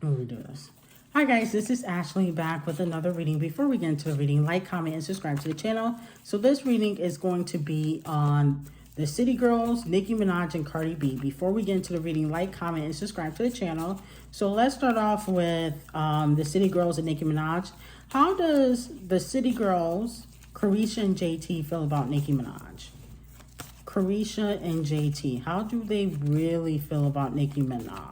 Let me do this. Hi guys, this is Ashley back with another reading. Before we get into the reading, like, comment, and subscribe to the channel. So this reading is going to be on the City Girls, Nicki Minaj, and Cardi B. Before we get into the reading, like, comment, and subscribe to the channel. So let's start off with the City Girls and Nicki Minaj. How does the City Girls, Carisha and JT, feel about Nicki Minaj? Carisha and JT, how do they really feel about Nicki Minaj?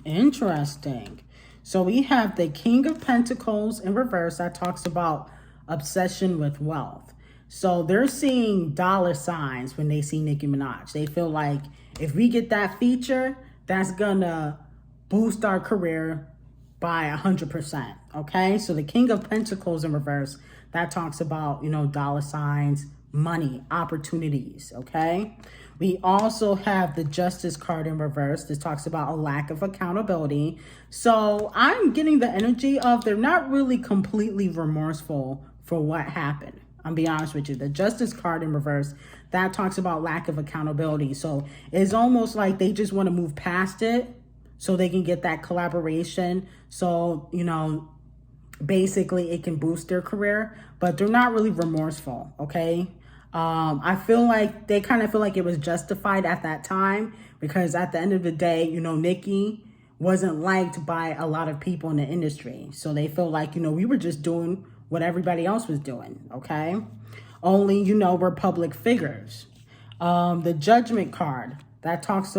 Interesting. So we have the King of Pentacles in reverse that talks about obsession with wealth. So they're seeing dollar signs when they see Nicki Minaj. They feel like if we get that feature, that's gonna boost our career by 100%. Okay, so the King of Pentacles in reverse, that talks about, you know, dollar signs, money, opportunities. Okay, we also have the Justice card in reverse. This talks about a lack of accountability. So I'm getting the energy of they're not really completely remorseful for what happened. I'll be honest with you. The Justice card in reverse, that talks about lack of accountability. So it's almost like they just want to move past it so they can get that collaboration. So, you know, basically it can boost their career, but they're not really remorseful. Okay. I feel like they kind of feel like it was justified at that time because at the end of the day, you know, Nicki wasn't liked by a lot of people in the industry. So they feel like, you know, we were just doing what everybody else was doing. Okay. Only, you know, we're public figures. The Judgment card, that talks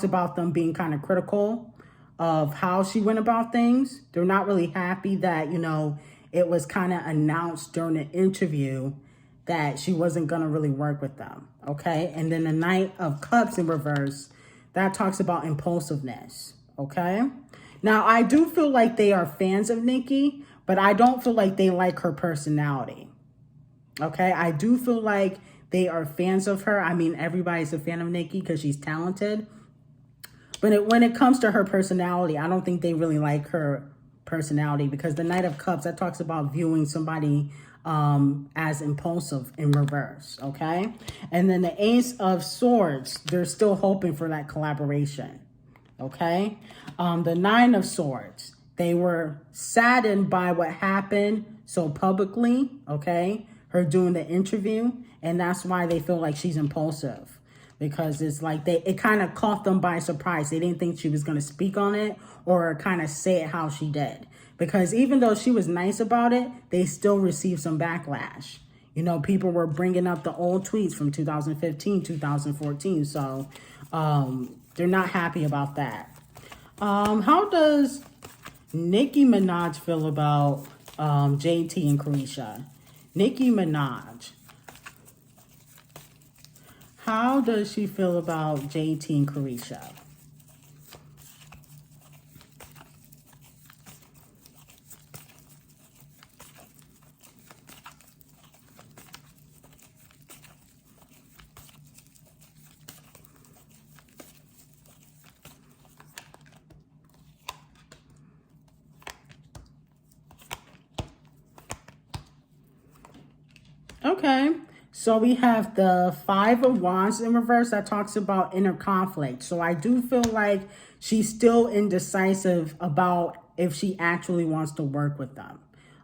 about them being kind of critical of how she went about things. They're not really happy that, you know, it was kind of announced during an interview that she wasn't going to really work with them. Okay. And then the Knight of Cups in reverse, that talks about impulsiveness. Okay. Now, I do feel like they are fans of Nicki, but I don't feel like they like her personality. Okay. I do feel like they are fans of her. I mean, everybody's a fan of Nicki because she's talented. But when it comes to her personality, I don't think they really like her personality because the Knight of Cups, that talks about viewing somebody as impulsive in reverse. Okay. And then the Ace of Swords, they're still hoping for that collaboration. Okay. The Nine of Swords, they were saddened by what happened so publicly. Okay. Her doing the interview. And that's why they feel like she's impulsive. Because it's like it kind of caught them by surprise. They didn't think she was going to speak on it or kind of say it how she did. Because even though she was nice about it, they still received some backlash. You know, people were bringing up the old tweets from 2015, 2014. So they're not happy about that. How does Nicki Minaj feel about JT and Carisha? Nicki Minaj. How does she feel about JT and Carisha? Okay. So we have the Five of Wands in reverse that talks about inner conflict. So I do feel like she's still indecisive about if she actually wants to work with them.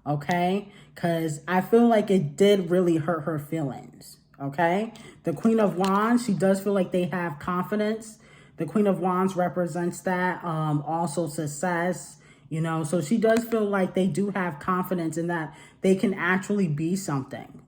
Okay. Because I feel like it did really hurt her feelings. Okay. The Queen of Wands, she does feel like they have confidence. The Queen of Wands represents that. Also success. You know, so she does feel like they do have confidence in that they can actually be something.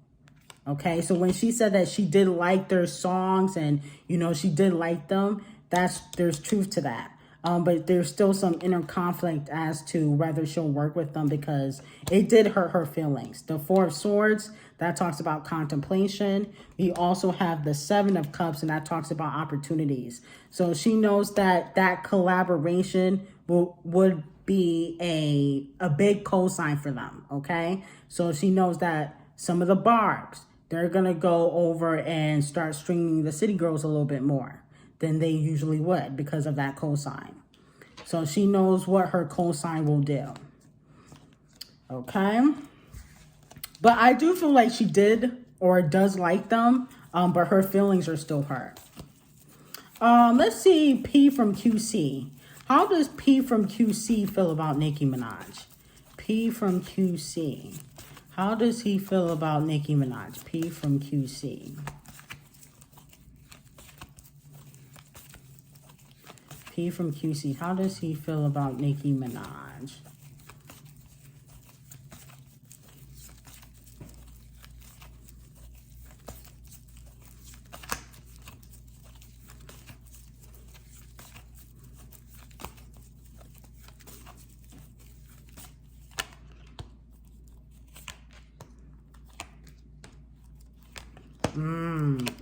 Okay, so when she said that she did like their songs and, you know, she did like them, there's truth to that. But there's still some inner conflict as to whether she'll work with them because it did hurt her feelings. The Four of Swords, that talks about contemplation. We also have the Seven of Cups, and that talks about opportunities. So she knows that that collaboration would be a big cosign for them, okay? So she knows that some of the barbs, they're going to go over and start streaming the City Girls a little bit more. than they usually would because of that cosign. So she knows what her cosign will do. Okay. But I do feel like she did or does like them, but her feelings are still hurt. Let's see P from QC. How does P from QC feel about Nicki Minaj? P from QC. How does he feel about Nicki Minaj? P from QC. P from QC. How does he feel about Nicki Minaj?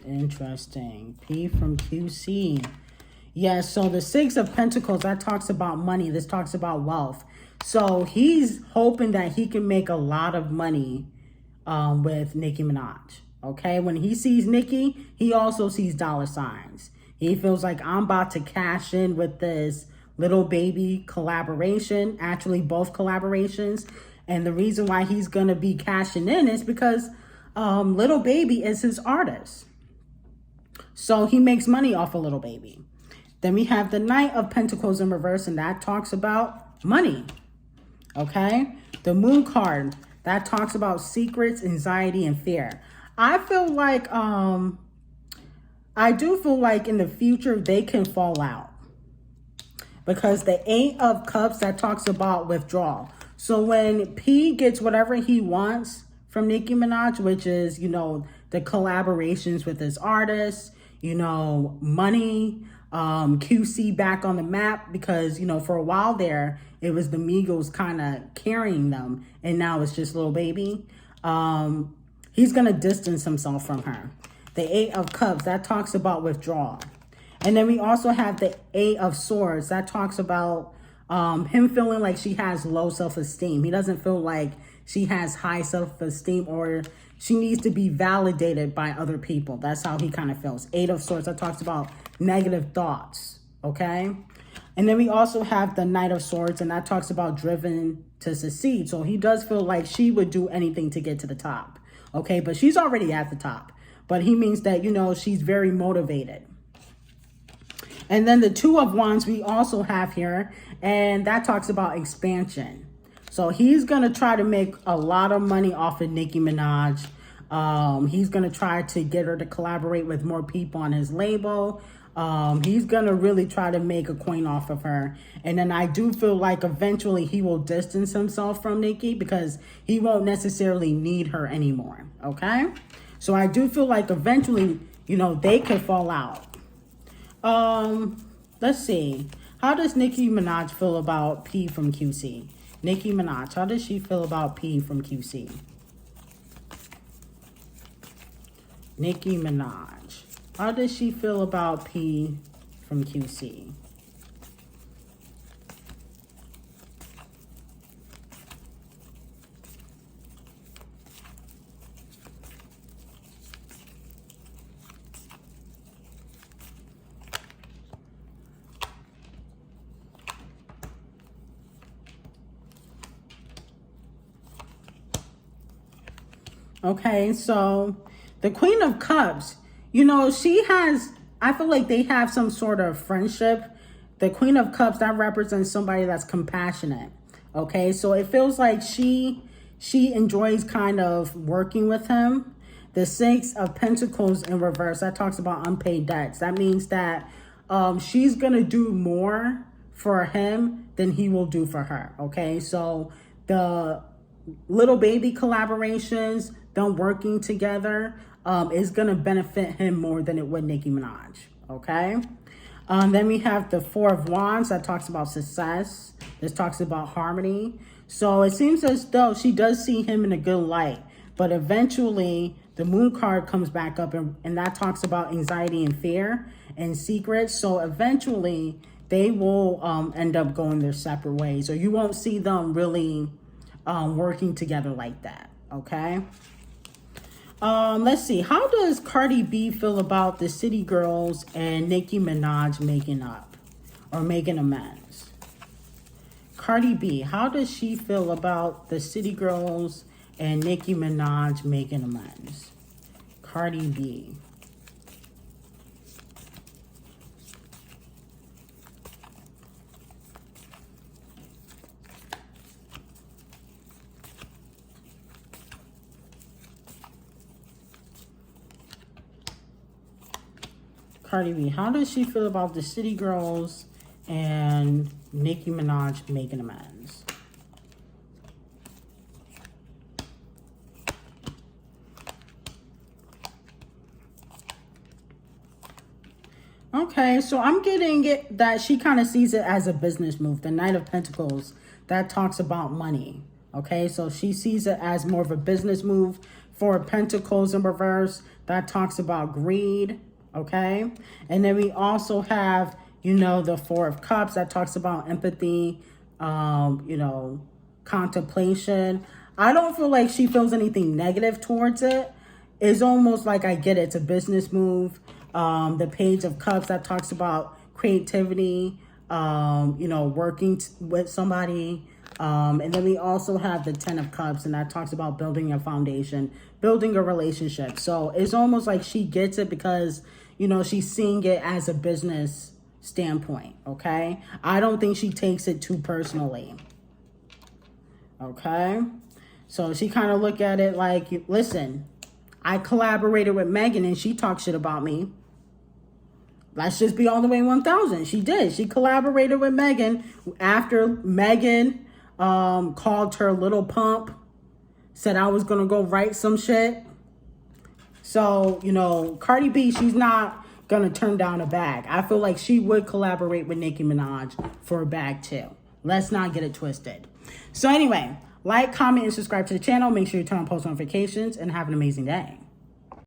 Interesting. P from QC. Yeah, so the Six of Pentacles, that talks about money. This talks about wealth. So he's hoping that he can make a lot of money with Nicki Minaj. Okay, when he sees Nicki, he also sees dollar signs. He feels like, I'm about to cash in with this Little Baby collaboration, actually both collaborations. And the reason why he's going to be cashing in is because Little Baby is his artist. So he makes money off of Little Baby. Then we have the Knight of Pentacles in reverse, and that talks about money. Okay? The Moon card, that talks about secrets, anxiety, and fear. I feel like, I do feel like in the future they can fall out. Because the Eight of Cups, that talks about withdrawal. So when P gets whatever he wants from Nicki Minaj, which is, you know, the collaborations with his artists, you know, money, QC back on the map, because, you know, for a while there, it was the Migos kind of carrying them, and now it's just Little Baby. He's going to distance himself from her. The Eight of Cups, that talks about withdrawal. And then we also have the Eight of Swords, that talks about him feeling like she has low self-esteem. He doesn't feel like she has high self-esteem, or she needs to be validated by other people. That's how he kind of feels. Eight of Swords, that talks about negative thoughts, okay? And then we also have the Knight of Swords, and that talks about driven to succeed. So he does feel like she would do anything to get to the top, okay? But she's already at the top. But he means that, you know, she's very motivated. And then the Two of Wands we also have here, and that talks about expansion. So he's going to try to make a lot of money off of Nicki Minaj. He's going to try to get her to collaborate with more people on his label. He's going to really try to make a coin off of her. And then I do feel like eventually he will distance himself from Nicki because he won't necessarily need her anymore. Okay? So I do feel like eventually, you know, they could fall out. Let's see. How does Nicki Minaj feel about P from QC? Nicki Minaj, how does she feel about P from QC? Nicki Minaj, how does she feel about P from QC? Okay, so the Queen of Cups, you know, she has, I feel like they have some sort of friendship. The Queen of Cups, that represents somebody that's compassionate. Okay, so it feels like she enjoys kind of working with him. The Six of Pentacles in reverse, that talks about unpaid debts. That means that she's going to do more for him than he will do for her. Okay, so the Little Baby collaborations, them working together, is going to benefit him more than it would Nicki Minaj. Okay. Then we have the Four of Wands, that talks about success. This talks about harmony. So it seems as though she does see him in a good light, but eventually the Moon card comes back up, and that talks about anxiety and fear and secrets. So eventually they will end up going their separate ways, or you won't see them really working together like that. Okay. Let's see. How does Cardi B feel about the City Girls and Nicki Minaj making up or making amends? Cardi B, how does she feel about the City Girls and Nicki Minaj making amends? Cardi B. Cardi B, how does she feel about the City Girls and Nicki Minaj making amends? Okay, so I'm getting it that she kind of sees it as a business move. The Knight of Pentacles, that talks about money. Okay, so she sees it as more of a business move. For Pentacles in reverse, that talks about greed. Okay, and then we also have, you know, the Four of Cups that talks about empathy, you know, contemplation. I don't feel like she feels anything negative towards it. It's almost like I get it. It's a business move. The Page of Cups that talks about creativity, you know, working with somebody. And then we also have the Ten of Cups, and that talks about building a foundation, building a relationship. So it's almost like she gets it because, you know, she's seeing it as a business standpoint, okay? I don't think she takes it too personally, okay? So she kind of look at it like, listen, I collaborated with Megan and she talked shit about me. Let's just be all the way 1,000. She did. She collaborated with Megan after Megan called her little pump, said I was going to go write some shit. So, you know, Cardi B, she's not going to turn down a bag. I feel like she would collaborate with Nicki Minaj for a bag too. Let's not get it twisted. So anyway, like, comment, and subscribe to the channel. Make sure you turn on post notifications and have an amazing day.